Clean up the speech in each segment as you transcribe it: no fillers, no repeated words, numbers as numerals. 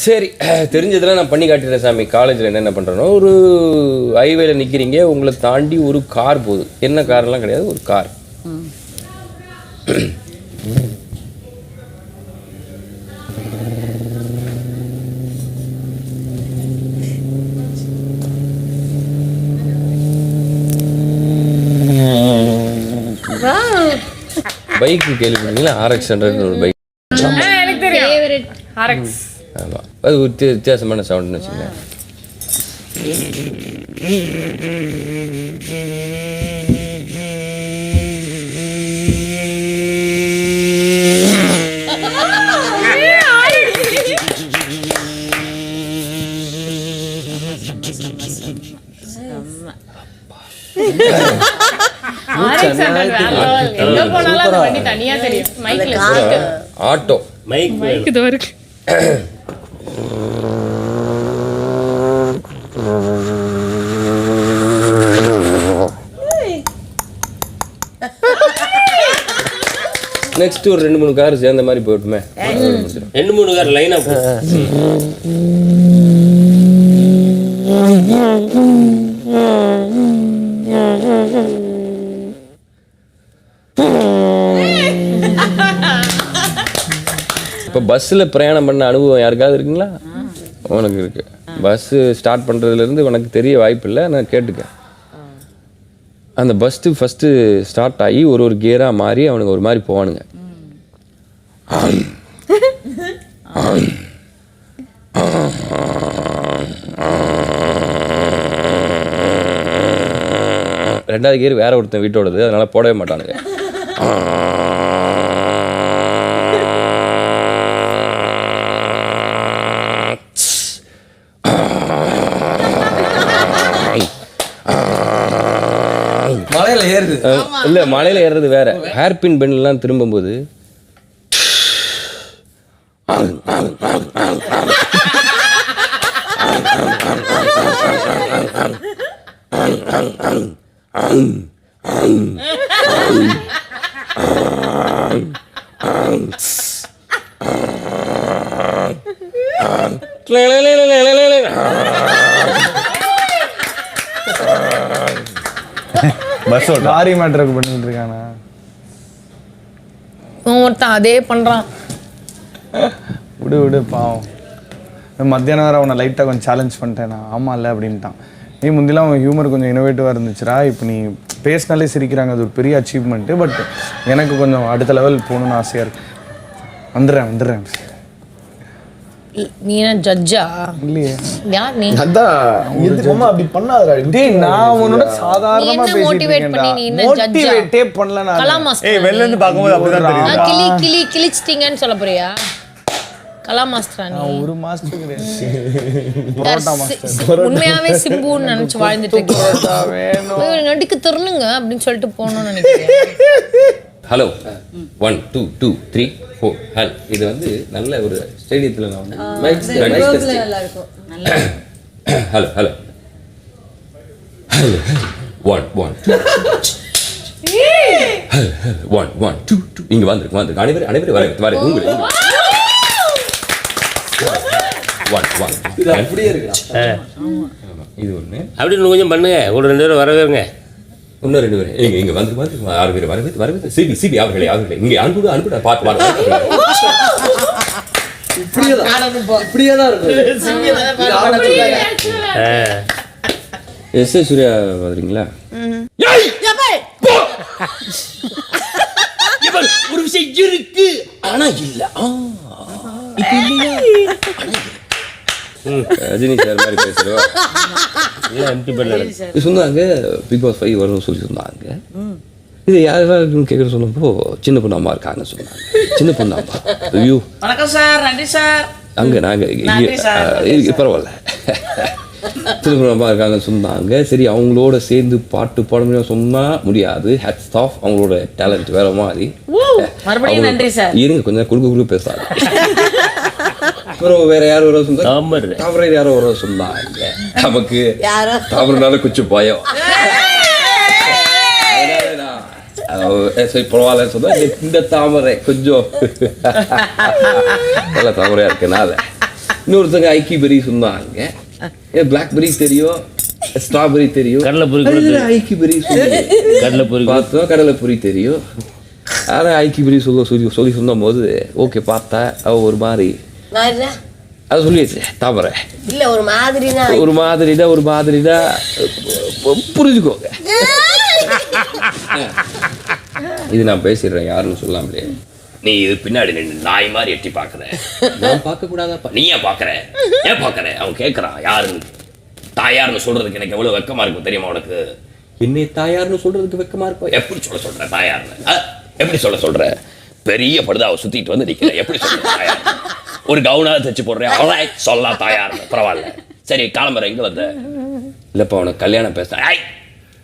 சரி, தெரிஞ்சதெல்லாம் நான் பண்ணி காட்டிடுறேன் சாமி. காலேஜில் என்னென்ன பண்ணுறேனோ, ஒரு ஹைவேல நிற்கிறீங்க, உங்களை தாண்டி ஒரு கார் போகுது. என்ன கார்லாம் கிடையாது, ஒரு கார். பைக்கு கேள்விப்பட்டீங்களா? RX 100 ஒரு பைக். எனக்கு தெரியும், RX. ஆமாம், அது ஒரு வித்தியாசமான சவுண்டுன்னு வச்சுக்கோங்க. ஆட்டோ மைக் இதோ இருக்கு. நெக்ஸ்ட் ஒரு 2-3 கார் சேர்ந்த மாதிரி போட்டுமே. 2-3 கார் லைனா போ. இப்போ பஸ்ஸில் பிரயாணம் பண்ண அனுபவம் யாருக்காவது இருக்குங்களா? உனக்கு இருக்கு. பஸ்ஸு ஸ்டார்ட் பண்ணுறதுலேருந்து உனக்கு தெரிய வாய்ப்பு இல்லை, நான் கேட்டுக்கேன். அந்த பஸ்ஸு ஃபஸ்ட்டு ஸ்டார்ட் ஆகி ஒரு கியராக மாறி அவனுக்கு ஒரு மாதிரி போவானுங்க. ரெண்டாவது கியர் வேற ஒருத்தன் வீட்டோடது, அதனால போடவே மாட்டானுங்க. மலையில ஏறுது இல்ல, மலையில ஏறுறது வேற. ஹேர்பின் பெண்லாம் திரும்பும்போது பஸ் லாரி மேட்ருக்கு பண்ணிட்டு இருக்கானா ஒருத்தன் அதே பண்றான். விடு பாவம். மத்தியானம் வேறு அவனை லைட்டாக கொஞ்சம் சேலஞ்ச் பண்ணிட்டேன் நான். ஆமாம் இல்லை அப்படின்ட்டான். நீ முந்திலாம் அவன் ஹியூமர் கொஞ்சம் இனோவேட்டிவாக இருந்துச்சுரா, இப்போ நீ பேசினாலே சிரிக்கிறாங்க, அது ஒரு பெரிய அச்சீவ்மெண்ட்டு. பட் எனக்கு கொஞ்சம் அடுத்த லெவல் போகணுன்னு ஆசையாக இருக்கு. வந்துடுறேன். நீ என்ன ஜட்ஜா? இல்லையே, யார் நீ? அதான் எதுக்குமா அப்படி பண்ணாதடா. டேய், நான் உன்னோட சாதாரணமா பேசிட்டு மோட்டிவேட் பண்ணி நீ என்ன ஜட்ஜா? மோட்டிவேட்டே பண்ணல நான். கலாமாஸ்டர். ஏய், வெளில இருந்து பாக்கும்போது அப்படிதான் தெரியும். கிளிச்சிட்டீங்கன்னு சொல்ல போறியா? கலா மாஸ்டரா நீ? ஒரு மாஸ்டர் கிடையாது, பரோட்டா மாஸ்டர். உண்மையாவே சிம்புன்னு நினைச்சு வாழ்ந்துட்டு இருக்கீங்க. நடிக்க தரணுங்க அப்படின்னு சொல்லிட்டு போகணும்னு நினைக்கிறேன். ஹலோ 1 2 2 3 4 ஹல். இது வந்து நல்ல ஒரு ஸ்டேடியத்தில் நான் வந்து ஹலோ 1 1 1 1 2 2 இங்க வந்துருக்கு. அனைவரும் வர உங்களுக்கு 1 1 இது அப்படியே இருக்கு. இது ஒன்று அப்படி கொஞ்சம் பண்ணுங்க. ஒரு 2 பேரும் வரவேங்க. இன்னும் 2 பேர் இங்க வந்து 6 பேர் வரவே சிபி அவர்களே இங்கே அனுப்பிட பார்த்து இப்படியே தான் இருக்கு. எஸ் சூர்யா வந்துறீங்களா? ஒரு விஷயம் இருக்கு ஆனா இல்ல. ரஜினி சார் மாதிரி பேசுறோம். சொன்னாங்க பிக் பாஸ் 5 வரும்னு சொல்லி சொன்னாங்க. இது யாரும் கேட்குற சொன்னப்போ சின்ன பொண்ணு அம்மா இருக்காங்கன்னு சொன்னாங்க. சின்ன பொண்ணு அம்மா ஐயோ வணக்கம் சார். நன்றி சார். அங்கே நாங்கள் பரவாயில்ல, சின்ன பொண்ணு அம்மா இருக்காங்கன்னு சொன்னாங்க. சரி, அவங்களோட சேர்ந்து பாட்டு பாட முடியும் சொன்னால் முடியாது. ஹேட்ஸ் ஆஃப், அவங்களோட டேலண்ட் வேற மாதிரி. மறுபடியும் நன்றி சார். இருங்க கொஞ்சம் குறுக்க பேசாது. அப்புறம் வேற யாரும் வர சொன்னாங்க, தாமரை யாரோ வர சொன்னாங்க. நமக்கு தாமரைனால கொஞ்சம் பயம். சரி பரவாயில்லன்னு சொன்னா இந்த தாமரை கொஞ்சம் நல்ல தாமரையா இருக்கனால இன்னொருத்தங்க ஐக்கிபெரி சொன்னாங்க. பிளாக்பெரி தெரியும், ஸ்ட்ராபெரி தெரியும், ஐக்கிபெரி கடலைப்பொரி பார்த்தோம், கடலைப்பொரி தெரியும். ஆனால் ஐக்கிபெரி சொல்லி சொன்னும் போது ஓகே பார்த்தா அவ ஒரு மாதிரி அதை சொல்லியாச்சு தாமரை இல்ல ஒரு மாதிரினா ஒரு மாதிரினா புரிஞ்சுக்கோங்க. இது நான் பேசிடுறேன், யாருன்னு சொல்லாமலே. நீ இது பின்னாடி நின்று நாய் மாதிரி எட்டி பார்க்குற. நான் பார்க்கக்கூடாதாப்பா. நீ ஏன் பார்க்குற? ஏன் பார்க்குற? அவன் கேட்குறான் யாருன்னு. தாயார்னு சொல்றதுக்கு எனக்கு எவ்வளோ வெக்கமா இருக்கும் தெரியுமா உனக்கு? என்னை தாயார்னு சொல்றதுக்கு வெக்கமா இருக்கும். எப்படி சொல்ற தாயார்னு? எப்படி சொல்ற? பெரிய படுதாவை சுத்திட்டு வந்து நிற்கிறேன். எப்படி சொல்ற தாயார்? ஒரு கவுனாவது தைச்சு போடுறேன். சொல்லலாம் தாயார்னு, பரவாயில்ல. சரி கிளம்புற, இங்கே வந்த இல்லைப்பா உனக்கு கல்யாணம் பேசுகிறேன்.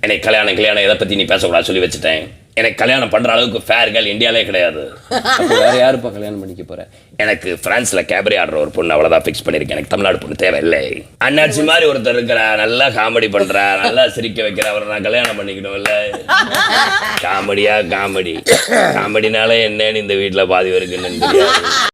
எனக்கு கல்யாணம் எதை பற்றி நீ பேசக்கூடாது சொல்லி வச்சுட்டேன். எனக்கு கல்யாணம் பண்ணுற அளவுக்கு ஃபேர் கேர்ள் இந்தியாவிலே கிடையாது. வேற யாருப்பா கல்யாணம் பண்ணிக்க போகிறேன்? எனக்கு ஃப்ரான்ஸில் கேபரி ஆடுற ஒரு பொண்ணு அவ்வளோதான் ஃபிக்ஸ் பண்ணியிருக்கேன். எனக்கு தமிழ்நாடு பொண்ணு தேவையில்லை. அண்ணாச்சி மாதிரி ஒருத்தர் இருக்கிற, நல்லா காமெடி பண்ணுற, நல்லா சிரிக்க வைக்கிற, அவரை நான் கல்யாணம் பண்ணிக்கணும். இல்லை காமெடினாலே என்னன்னு இந்த வீட்டில் பாதி இருக்குன்னு